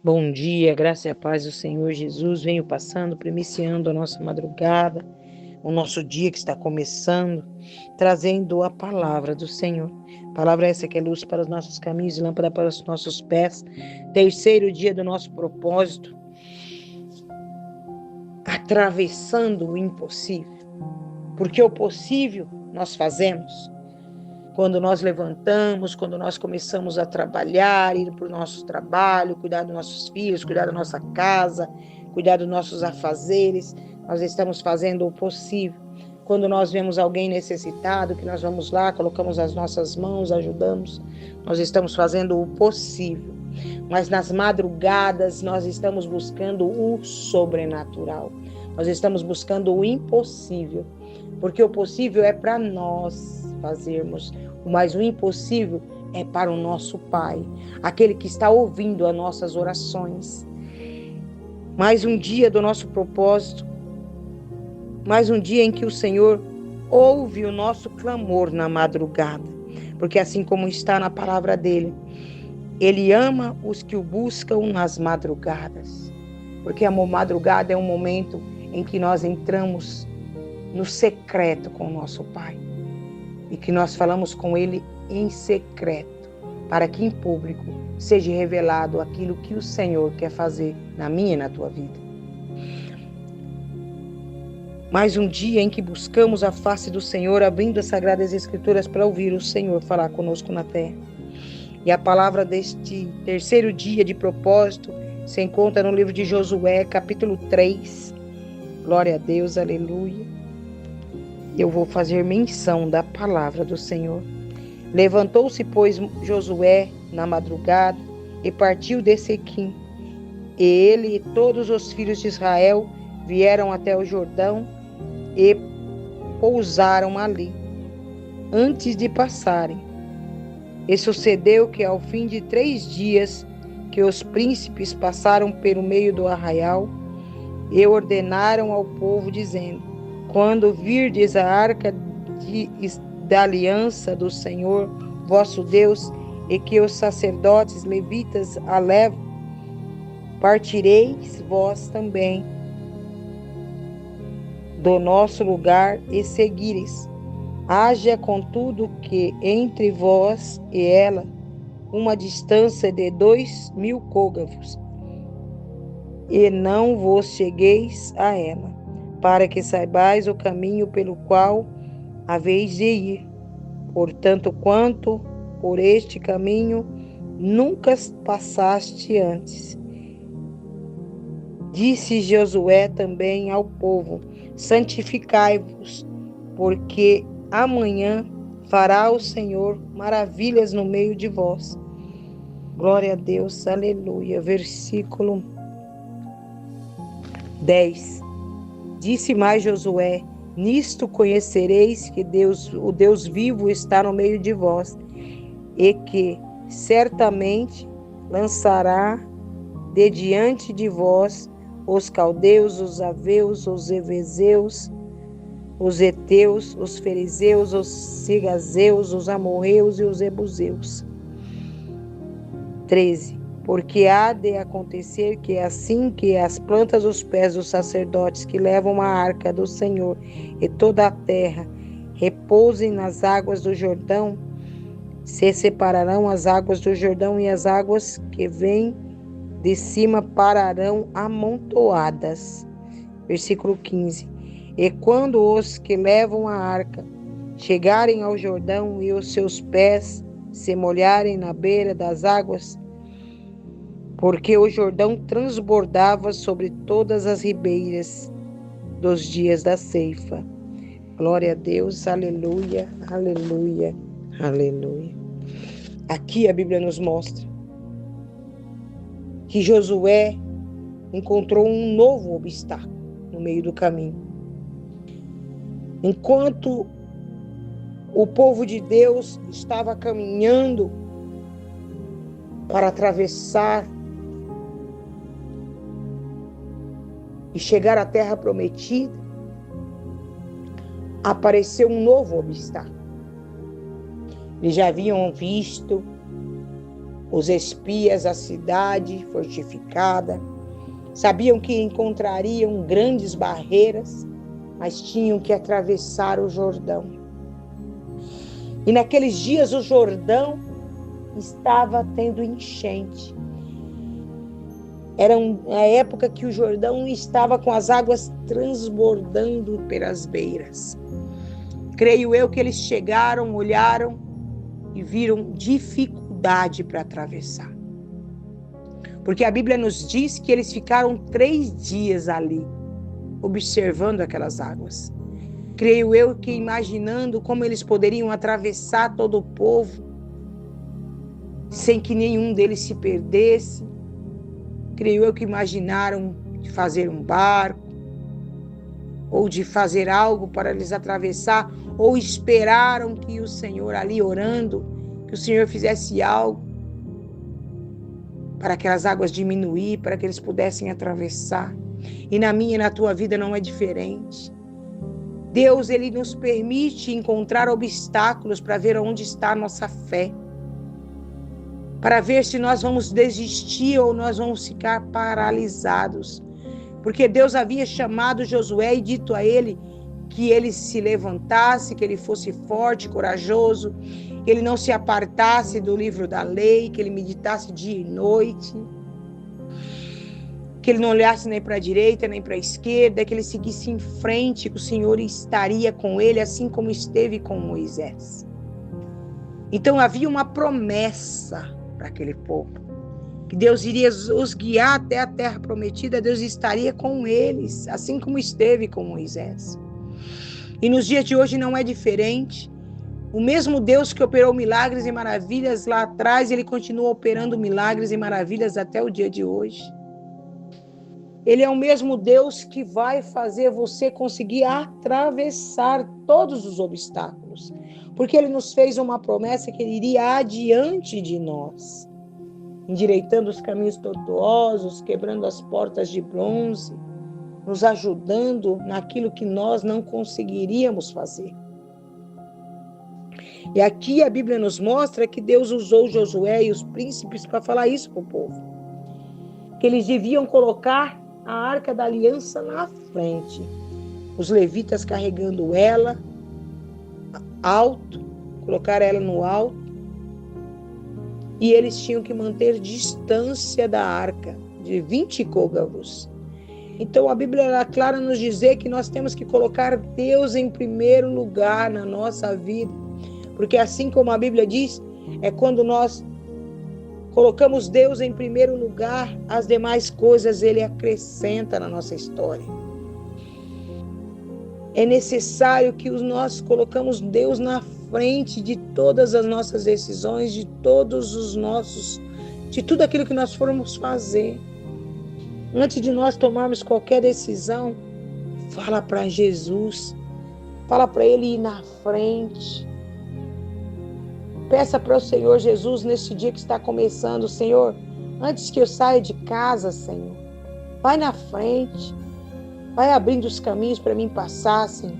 Bom dia, graça e a paz do Senhor Jesus. Venho passando, primiciando a nossa madrugada, o nosso dia que está começando, trazendo a palavra do Senhor. Palavra essa que é luz para os nossos caminhos e lâmpada para os nossos pés. Terceiro dia do nosso propósito, atravessando o impossível. Porque o possível nós fazemos. Quando nós levantamos, quando nós começamos a trabalhar, ir para o nosso trabalho, cuidar dos nossos filhos, cuidar da nossa casa, cuidar dos nossos afazeres, nós estamos fazendo o possível. Quando nós vemos alguém necessitado, que nós vamos lá, colocamos as nossas mãos, ajudamos, nós estamos fazendo o possível. Mas nas madrugadas nós estamos buscando o sobrenatural. Nós estamos buscando o impossível, porque o possível é para nós fazermos, mas o impossível é para o nosso Pai, aquele que está ouvindo as nossas orações. Mais um dia do nosso propósito, mais um dia em que o Senhor ouve o nosso clamor na madrugada, porque assim como está na palavra dele, ele ama os que o buscam nas madrugadas, porque a madrugada é um momento em que nós entramos no secreto com o nosso Pai e que nós falamos com Ele em secreto, para que em público seja revelado aquilo que o Senhor quer fazer na minha e na tua vida. Mais um dia em que buscamos a face do Senhor, abrindo as Sagradas Escrituras para ouvir o Senhor falar conosco na terra. E a palavra deste terceiro dia de propósito se encontra no livro de Josué, capítulo 3. Glória a Deus, aleluia. Eu vou fazer menção da palavra do Senhor. Levantou-se, pois, Josué na madrugada e partiu de Sequim. E ele e todos os filhos de Israel vieram até o Jordão e pousaram ali, antes de passarem. E sucedeu que ao fim de 3 dias que os príncipes passaram pelo meio do arraial, e ordenaram ao povo, dizendo: quando virdes a arca da aliança do Senhor, vosso Deus, e que os sacerdotes levitas a levam, partireis vós também do nosso lugar e seguireis. Haja, contudo, que entre vós e ela uma distância de 2.000 côvados, e não vos chegueis a ela, para que saibais o caminho pelo qual haveis de ir. Portanto, quanto por este caminho nunca passaste antes. Disse Josué também ao povo: santificai-vos, porque amanhã fará o Senhor maravilhas no meio de vós. Glória a Deus, aleluia. Versículo 10. Disse mais Josué: nisto conhecereis que Deus, o Deus vivo, está no meio de vós, e que certamente lançará de diante de vós os caldeus, os aveus, os evezeus, os heteus, os fariseus, os girgazeus, os amorreus e os ebuseus. 13. Porque há de acontecer que assim que as plantas dos pés dos sacerdotes que levam a arca do Senhor e toda a terra repousem nas águas do Jordão, se separarão as águas do Jordão e as águas que vêm de cima pararão amontoadas. Versículo 15. E quando os que levam a arca chegarem ao Jordão e os seus pés se molharem na beira das águas, porque o Jordão transbordava sobre todas as ribeiras dos dias da ceifa. Glória a Deus, aleluia, aleluia, aleluia. Aqui a Bíblia nos mostra que Josué encontrou um novo obstáculo no meio do caminho. Enquanto o povo de Deus estava caminhando para atravessar e chegar à terra prometida, apareceu um novo obstáculo. Eles já haviam visto, Os espias, a cidade fortificada, sabiam que encontrariam grandes barreiras, mas tinham que atravessar o Jordão. E naqueles dias o Jordão estava tendo enchente. Era a época que o Jordão estava com as águas transbordando pelas beiras. Creio eu que eles chegaram, olharam e viram dificuldade para atravessar. Porque a Bíblia nos diz que eles ficaram 3 dias ali, observando aquelas águas. Creio eu que imaginando como eles poderiam atravessar todo o povo, sem que nenhum deles se perdesse. Creio eu que imaginaram de fazer um barco, ou de fazer algo para eles atravessar, ou esperaram que o Senhor ali orando, que o Senhor fizesse algo para aquelas águas diminuir, para que eles pudessem atravessar. E na minha e na tua vida não é diferente. Deus, Ele nos permite encontrar obstáculos para ver onde está a nossa fé, para ver se nós vamos desistir ou nós vamos ficar paralisados. Porque Deus havia chamado Josué e dito a ele que ele se levantasse, que ele fosse forte, corajoso, que ele não se apartasse do livro da lei, que ele meditasse dia e noite, que ele não olhasse nem para a direita, nem para a esquerda, que ele seguisse em frente, que o Senhor estaria com ele, assim como esteve com Moisés. Então havia uma promessa para aquele povo, que Deus iria os guiar até a terra prometida, Deus estaria com eles, assim como esteve com Moisés. E nos dias de hoje não é diferente. O mesmo Deus que operou milagres e maravilhas lá atrás, Ele continua operando milagres e maravilhas até o dia de hoje. Ele é o mesmo Deus que vai fazer você conseguir atravessar todos os obstáculos, porque Ele nos fez uma promessa que Ele iria adiante de nós, endireitando os caminhos tortuosos, quebrando as portas de bronze, nos ajudando naquilo que nós não conseguiríamos fazer. E aqui a Bíblia nos mostra que Deus usou Josué e os príncipes para falar isso para o povo, que eles deviam colocar a Arca da Aliança na frente, os levitas carregando ela alto, colocar ela no alto, e eles tinham que manter distância da arca, de 20 côvados. Então a Bíblia é clara nos dizer que nós temos que colocar Deus em primeiro lugar na nossa vida, porque assim como a Bíblia diz, é quando nós colocamos Deus em primeiro lugar, as demais coisas Ele acrescenta na nossa história. É necessário que nós colocamos Deus na frente de todas as nossas decisões, de tudo aquilo que nós formos fazer. Antes de nós tomarmos qualquer decisão, fala para Jesus, fala para Ele ir na frente. Peça para o Senhor Jesus neste dia que está começando, Senhor, antes que eu saia de casa, Senhor, vai na frente, vai abrindo os caminhos para mim passar, Senhor,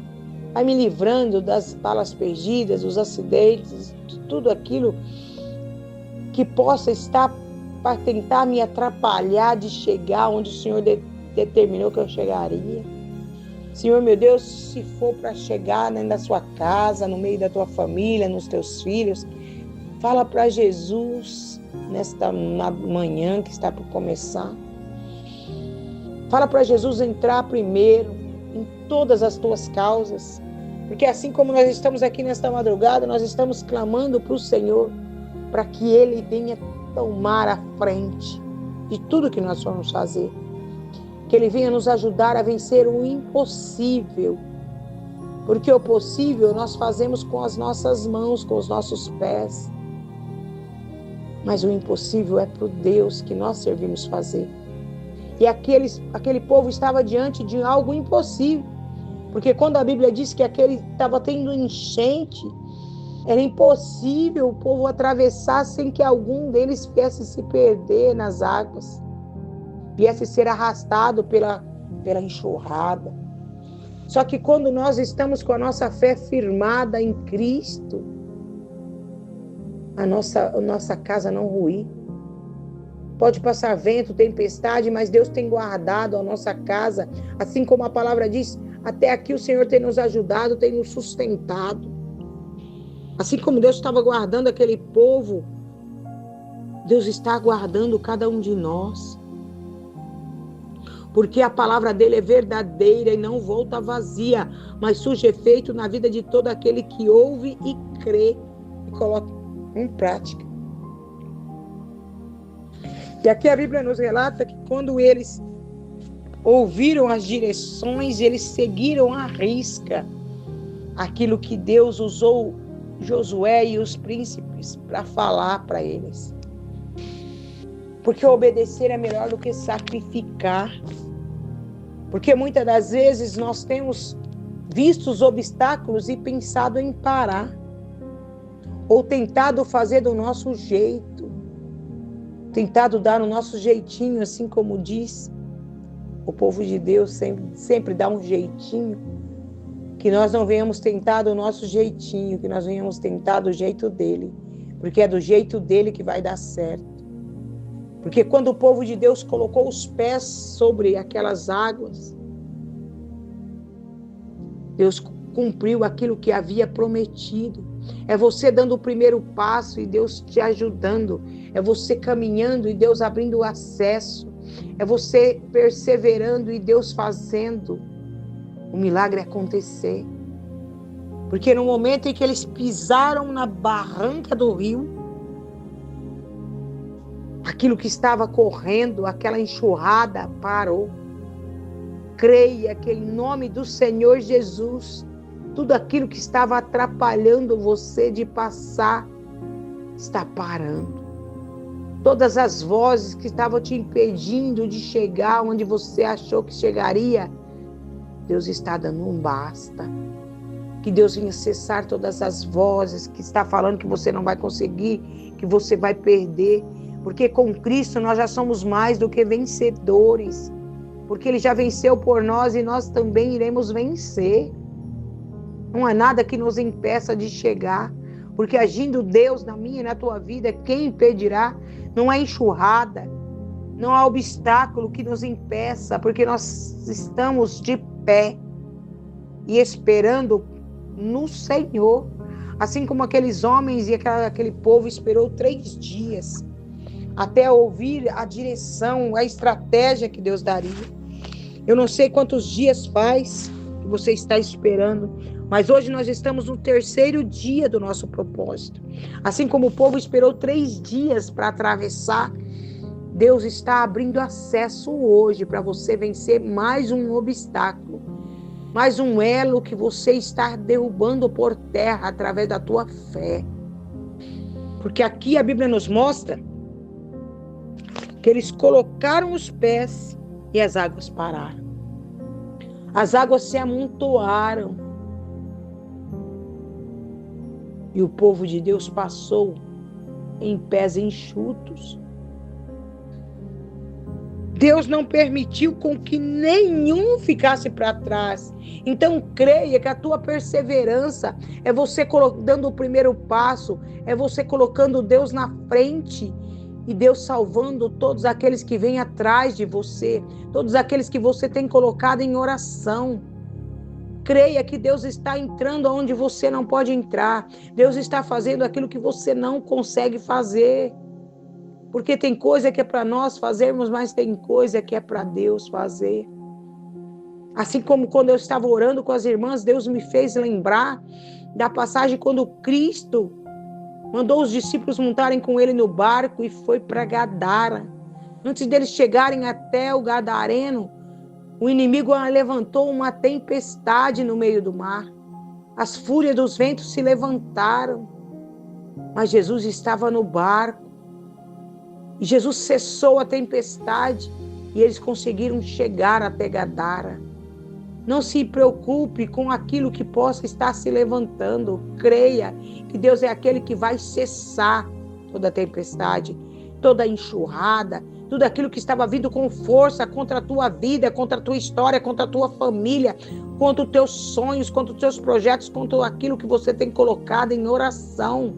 vai me livrando das balas perdidas, dos acidentes, de tudo aquilo que possa estar para tentar me atrapalhar de chegar onde o Senhor determinou que eu chegaria. Senhor, meu Deus, se for para chegar na sua casa, no meio da tua família, nos teus filhos, fala para Jesus nesta manhã que está por começar. Fala para Jesus entrar primeiro em todas as tuas causas, porque assim como nós estamos aqui nesta madrugada, nós estamos clamando para o Senhor, para que Ele venha tomar a frente de tudo que nós vamos fazer. Que Ele venha nos ajudar a vencer o impossível. Porque o possível nós fazemos com as nossas mãos, com os nossos pés. Mas o impossível é para o Deus que nós servimos fazer. E aquele povo estava diante de algo impossível. Porque quando a Bíblia diz que aquele estava tendo enchente, era impossível o povo atravessar sem que algum deles viesse se perder nas águas, viesse ser arrastado pela enxurrada. Só que quando nós estamos com a nossa fé firmada em Cristo, a nossa casa não ruir, Pode passar vento, tempestade, mas Deus tem guardado a nossa casa. Assim como a palavra diz, até aqui o Senhor tem nos ajudado, tem nos sustentado. Assim como Deus estava guardando aquele povo, Deus está guardando cada um de nós. Porque a palavra dele é verdadeira e não volta vazia, mas surge efeito na vida de todo aquele que ouve e crê e coloca em prática. E aqui a Bíblia nos relata que quando eles ouviram as direções, eles seguiram à risca aquilo que Deus usou Josué e os príncipes para falar para eles. Porque obedecer é melhor do que sacrificar. Porque muitas das vezes nós temos visto os obstáculos e pensado em parar. Ou tentado fazer do nosso jeito. Tentado dar o nosso jeitinho, assim como diz o povo de Deus, sempre dá um jeitinho. Que nós não venhamos tentar do nosso jeitinho, que nós venhamos tentar do jeito dele. Porque é do jeito dele que vai dar certo. Porque quando o povo de Deus colocou os pés sobre aquelas águas, Deus cumpriu aquilo que havia prometido. É você dando o primeiro passo e Deus te ajudando. É você caminhando e Deus abrindo o acesso. É você perseverando e Deus fazendo o milagre acontecer. Porque no momento em que eles pisaram na barranca do rio, aquilo que estava correndo, aquela enxurrada parou. Creia que em nome do Senhor Jesus, tudo aquilo que estava atrapalhando você de passar, está parando. Todas as vozes que estavam te impedindo de chegar onde você achou que chegaria, Deus está dando um basta. Que Deus venha cessar todas as vozes que está falando que você não vai conseguir, que você vai perder. Porque com Cristo nós já somos mais do que vencedores. Porque Ele já venceu por nós e nós também iremos vencer. Não há nada que nos impeça de chegar. Porque agindo Deus na minha e na tua vida, quem impedirá? Não há enxurrada, não há obstáculo que nos impeça. Porque nós estamos de pé e esperando no Senhor. Assim como aqueles homens e aquele povo esperou 3 dias. Até ouvir a direção, a estratégia que Deus daria. Eu não sei quantos dias faz que você está esperando, mas hoje nós estamos no 3º dia do nosso propósito. Assim como o povo esperou 3 dias para atravessar, Deus está abrindo acesso hoje para você vencer mais um obstáculo, mais um elo que você está derrubando por terra através da tua fé. Porque aqui a Bíblia nos mostra que eles colocaram os pés e as águas pararam. As águas se amontoaram. E o povo de Deus passou em pés enxutos. Deus não permitiu com que nenhum ficasse para trás. Então creia que a tua perseverança é você dando o primeiro passo, é você colocando Deus na frente. E Deus salvando todos aqueles que vêm atrás de você, todos aqueles que você tem colocado em oração. Creia que Deus está entrando onde você não pode entrar. Deus está fazendo aquilo que você não consegue fazer. Porque tem coisa que é para nós fazermos, mas tem coisa que é para Deus fazer. Assim como quando eu estava orando com as irmãs, Deus me fez lembrar da passagem quando Cristo mandou os discípulos montarem com ele no barco e foi para Gadara. Antes deles chegarem até o Gadareno, o inimigo levantou uma tempestade no meio do mar. As fúrias dos ventos se levantaram. Mas Jesus estava no barco. E Jesus cessou a tempestade e eles conseguiram chegar até Gadara. Não se preocupe com aquilo que possa estar se levantando. Creia que Deus é aquele que vai cessar toda a tempestade, toda a enxurrada, tudo aquilo que estava vindo com força contra a tua vida, contra a tua história, contra a tua família, contra os teus sonhos, contra os teus projetos, contra aquilo que você tem colocado em oração.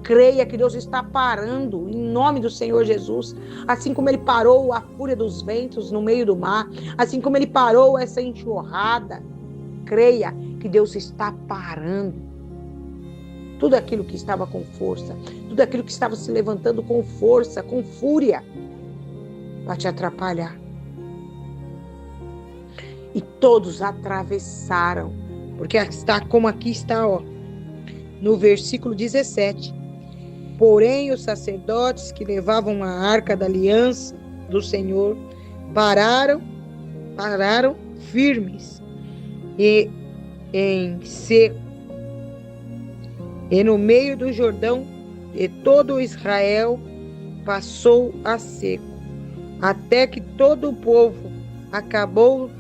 Creia que Deus está parando, em nome do Senhor Jesus. Assim como Ele parou a fúria dos ventos no meio do mar, assim como Ele parou essa enxurrada, creia que Deus está parando tudo aquilo que estava com força, tudo aquilo que estava se levantando com força, com fúria, para te atrapalhar. E todos atravessaram, porque está como aqui está, ó, no versículo 17. Porém, os sacerdotes que levavam a arca da aliança do Senhor pararam firmes e em seco, e no meio do Jordão, e todo Israel passou a seco, até que todo o povo acabou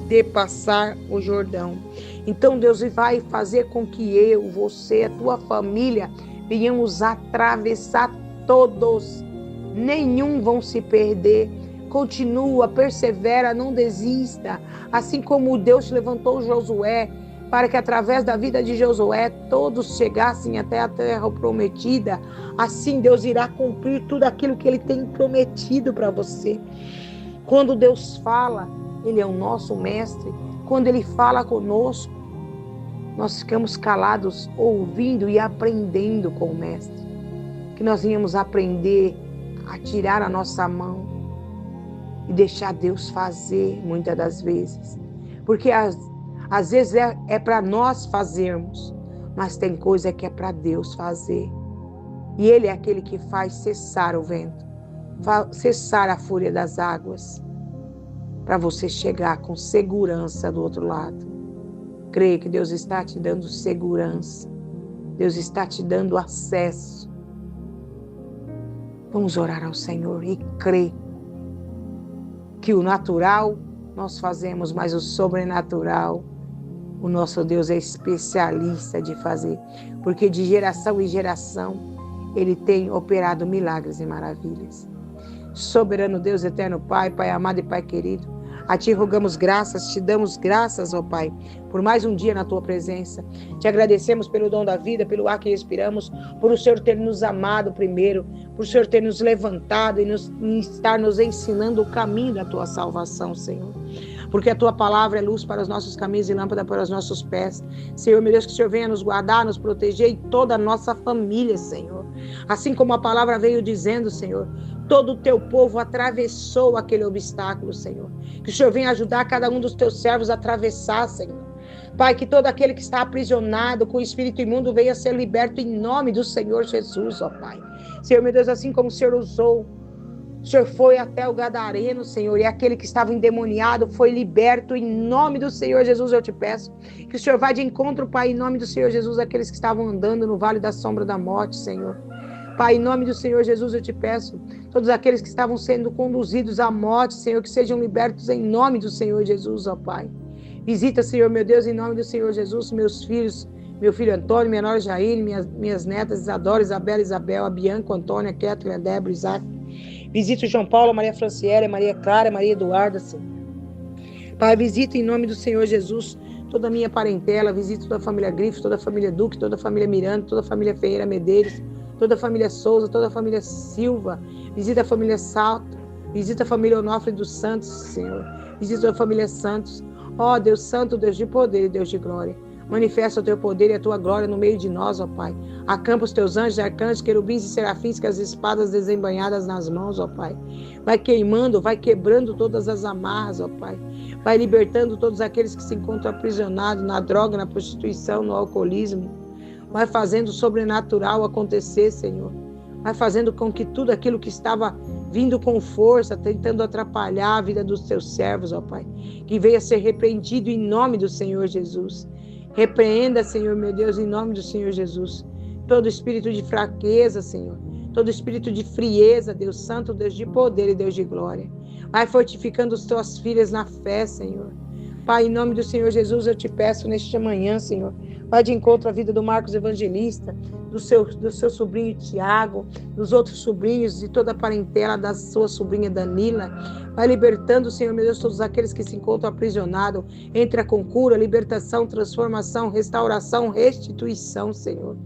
de passar o Jordão. Então Deus vai fazer com que eu, você, a tua família, venhamos atravessar todos. Nenhum vão se perder. Continua, persevera, não desista. Assim como Deus levantou Josué, para que através da vida de Josué todos chegassem até a terra prometida, assim Deus irá cumprir tudo aquilo que Ele tem prometido para você. Quando Deus fala, Ele é o nosso mestre. Quando Ele fala conosco, nós ficamos calados, ouvindo e aprendendo com o mestre. Que nós venhamos aprender a tirar a nossa mão e deixar Deus fazer, muitas das vezes. Porque às vezes é para nós fazermos, mas tem coisa que é para Deus fazer. E Ele é aquele que faz cessar o vento, cessar a fúria das águas, para você chegar com segurança do outro lado. Creia que Deus está te dando segurança. Deus está te dando acesso. Vamos orar ao Senhor e crer que o natural nós fazemos, mas o sobrenatural, o nosso Deus é especialista de fazer. Porque de geração em geração, Ele tem operado milagres e maravilhas. Soberano Deus, eterno Pai, Pai amado e Pai querido, a Ti rogamos graças, Te damos graças, ó Pai, por mais um dia na Tua presença. Te agradecemos pelo dom da vida, pelo ar que respiramos, por o Senhor ter nos amado primeiro, por o Senhor ter nos levantado e estar nos ensinando o caminho da Tua salvação, Senhor. Porque a Tua palavra é luz para os nossos caminhos e lâmpada para os nossos pés. Senhor, meu Deus, que o Senhor venha nos guardar, nos proteger e toda a nossa família, Senhor. Assim como a palavra veio dizendo, Senhor, todo o Teu povo atravessou aquele obstáculo, Senhor. Que o Senhor venha ajudar cada um dos Teus servos a atravessar, Senhor. Pai, que todo aquele que está aprisionado com o espírito imundo venha ser liberto em nome do Senhor Jesus, ó Pai. Senhor, meu Deus, assim como o Senhor usou, o Senhor foi até o Gadareno, Senhor, e aquele que estava endemoniado foi liberto em nome do Senhor Jesus, eu te peço. Que o Senhor vá de encontro, Pai, em nome do Senhor Jesus, aqueles que estavam andando no vale da sombra da morte, Senhor. Pai, em nome do Senhor Jesus, eu te peço, todos aqueles que estavam sendo conduzidos à morte, Senhor, que sejam libertos em nome do Senhor Jesus, ó Pai. Visita, Senhor, meu Deus, em nome do Senhor Jesus, meus filhos, meu filho Antônio, minha nora Jair, minhas netas Isadora, Isabela, Isabel, a Bianca, Antônia, Kathleen, a Débora, Isaac. Visita o João Paulo, a Maria Franciele, a Maria Clara, a Maria Eduarda, Senhor. Pai, visita em nome do Senhor Jesus toda a minha parentela, visita toda a família Grifo, toda a família Duque, toda a família Miranda, toda a família Ferreira Medeiros, toda a família Souza, toda a família Silva, visita a família Salto, visita a família Onofre dos Santos, Senhor, visita a família Santos. Ó Deus Santo, Deus de poder e Deus de glória, manifesta o Teu poder e a Tua glória no meio de nós, ó Pai. Acampa os Teus anjos, arcanjos, querubins e serafins com as espadas desembainhadas nas mãos, ó Pai. Vai queimando, vai quebrando todas as amarras, ó Pai. Vai libertando todos aqueles que se encontram aprisionados na droga, na prostituição, no alcoolismo. Vai fazendo o sobrenatural acontecer, Senhor. Vai fazendo com que tudo aquilo que estava vindo com força, tentando atrapalhar a vida dos Teus servos, ó Pai, que venha ser repreendido em nome do Senhor Jesus. Repreenda, Senhor, meu Deus, em nome do Senhor Jesus, todo espírito de fraqueza, Senhor, todo espírito de frieza, Deus Santo, Deus de poder e Deus de glória. Vai fortificando as Tuas filhas na fé, Senhor. Pai, em nome do Senhor Jesus, eu te peço neste manhã, Senhor, Vai de encontro à vida do Marcos Evangelista, do seu sobrinho Tiago, dos outros sobrinhos, de toda a parentela da sua sobrinha Danila. Vai libertando, Senhor meu Deus, todos aqueles que se encontram aprisionados. Entra com cura, libertação, transformação, restauração, restituição, Senhor.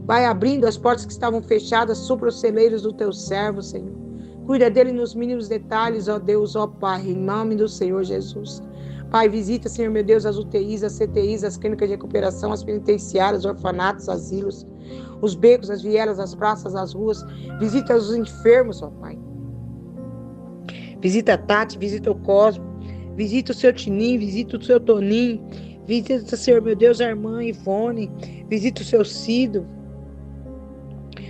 Vai abrindo as portas que estavam fechadas, supra os celeiros do teu servo, Senhor. Cuida dele nos mínimos detalhes, ó Deus, ó Pai, em nome do Senhor Jesus. Pai, visita, Senhor meu Deus, as UTIs, as CTIs, as clínicas de recuperação, as penitenciárias, orfanatos, asilos, os becos, as vielas, as praças, as ruas. Visita os enfermos, ó Pai. Visita a Tati, visita o Cosmo, visita o seu Tininho, visita o seu Toninho, visita, Senhor meu Deus, a irmã Ivone, visita o seu Cido,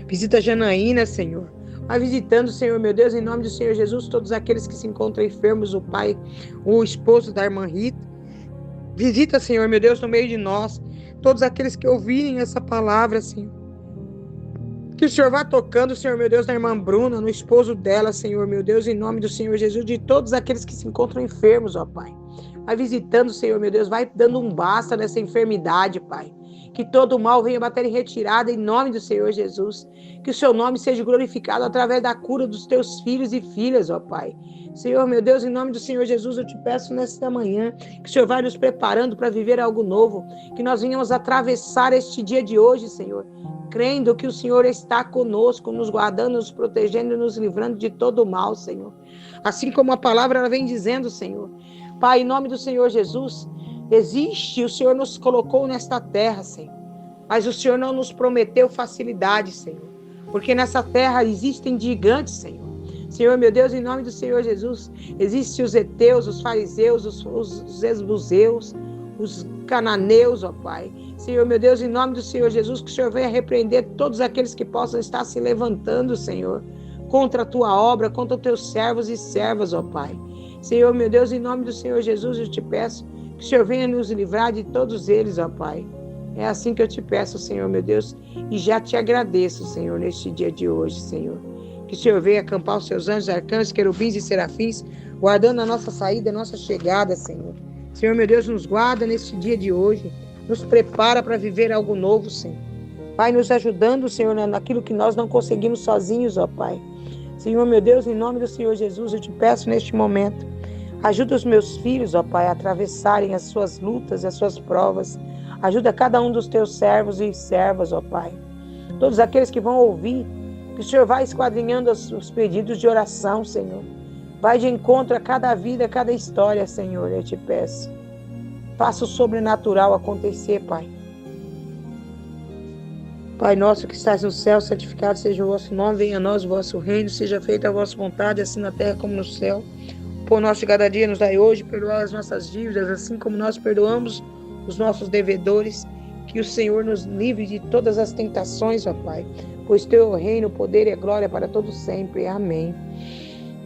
visita a Janaína, Senhor. Vai visitando, Senhor meu Deus, em nome do Senhor Jesus, todos aqueles que se encontram enfermos, o pai, o esposo da irmã Rita. Visita, Senhor meu Deus, no meio de nós, todos aqueles que ouvirem essa palavra, Senhor. Que o Senhor vá tocando, Senhor meu Deus, na irmã Bruna, no esposo dela, Senhor meu Deus, em nome do Senhor Jesus, de todos aqueles que se encontram enfermos, ó Pai. Vai visitando, Senhor meu Deus, vai dando um basta nessa enfermidade, Pai. Que todo mal venha bater em retirada em nome do Senhor Jesus. Que o seu nome seja glorificado através da cura dos teus filhos e filhas, ó Pai. Senhor, meu Deus, em nome do Senhor Jesus, eu te peço nesta manhã que o Senhor vai nos preparando para viver algo novo. Que nós venhamos atravessar este dia de hoje, Senhor, crendo que o Senhor está conosco, nos guardando, nos protegendo e nos livrando de todo o mal, Senhor. Assim como a palavra ela vem dizendo, Senhor. Pai, em nome do Senhor Jesus, existe, o Senhor nos colocou nesta terra, Senhor. Mas o Senhor não nos prometeu facilidade, Senhor. Porque nessa terra existem gigantes, Senhor. Senhor, meu Deus, em nome do Senhor Jesus, existem os heteus, os fariseus, os esbuseus, os cananeus, ó Pai. Senhor, meu Deus, em nome do Senhor Jesus, que o Senhor venha repreender todos aqueles que possam estar se levantando, Senhor, contra a tua obra, contra os teus servos e servas, ó Pai. Senhor, meu Deus, em nome do Senhor Jesus, eu te peço que o Senhor venha nos livrar de todos eles, ó Pai. É assim que eu te peço, Senhor, meu Deus, e já te agradeço, Senhor, neste dia de hoje, Senhor. Que o Senhor venha acampar os seus anjos, arcanjos, querubins e serafins, guardando a nossa saída, a nossa chegada, Senhor. Senhor, meu Deus, nos guarda neste dia de hoje, nos prepara para viver algo novo, Senhor. Vai nos ajudando, Senhor, naquilo que nós não conseguimos sozinhos, ó Pai. Senhor, meu Deus, em nome do Senhor Jesus, eu te peço neste momento, ajuda os meus filhos, ó Pai, a atravessarem as suas lutas, as suas provas. Ajuda cada um dos teus servos e servas, ó Pai. Todos aqueles que vão ouvir, que o Senhor vai esquadrinhando os pedidos de oração, Senhor. Vai de encontro a cada vida, a cada história, Senhor, eu te peço. Faça o sobrenatural acontecer, Pai. Pai nosso que estás no céu, santificado seja o vosso nome, venha a nós o vosso reino, seja feita a vossa vontade, assim na terra como no céu. O pão nosso de cada dia nos dai hoje, perdoai as nossas dívidas, assim como nós perdoamos os nossos devedores. Que o Senhor nos livre de todas as tentações, ó Pai, pois teu é o reino, o poder e a glória para todos sempre. Amém.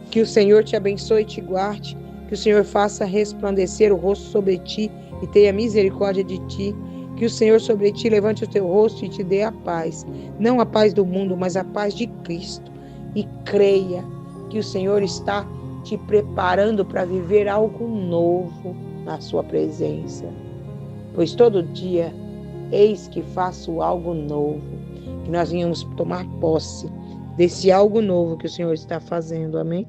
Que o Senhor te abençoe e te guarde, que o Senhor faça resplandecer o rosto sobre ti e tenha misericórdia de ti. Que o Senhor sobre ti levante o teu rosto e te dê a paz, não a paz do mundo, mas a paz de Cristo. E creia que o Senhor está te preparando para viver algo novo na sua presença. Pois todo dia, eis que faço algo novo. Que nós venhamos tomar posse desse algo novo que o Senhor está fazendo. Amém?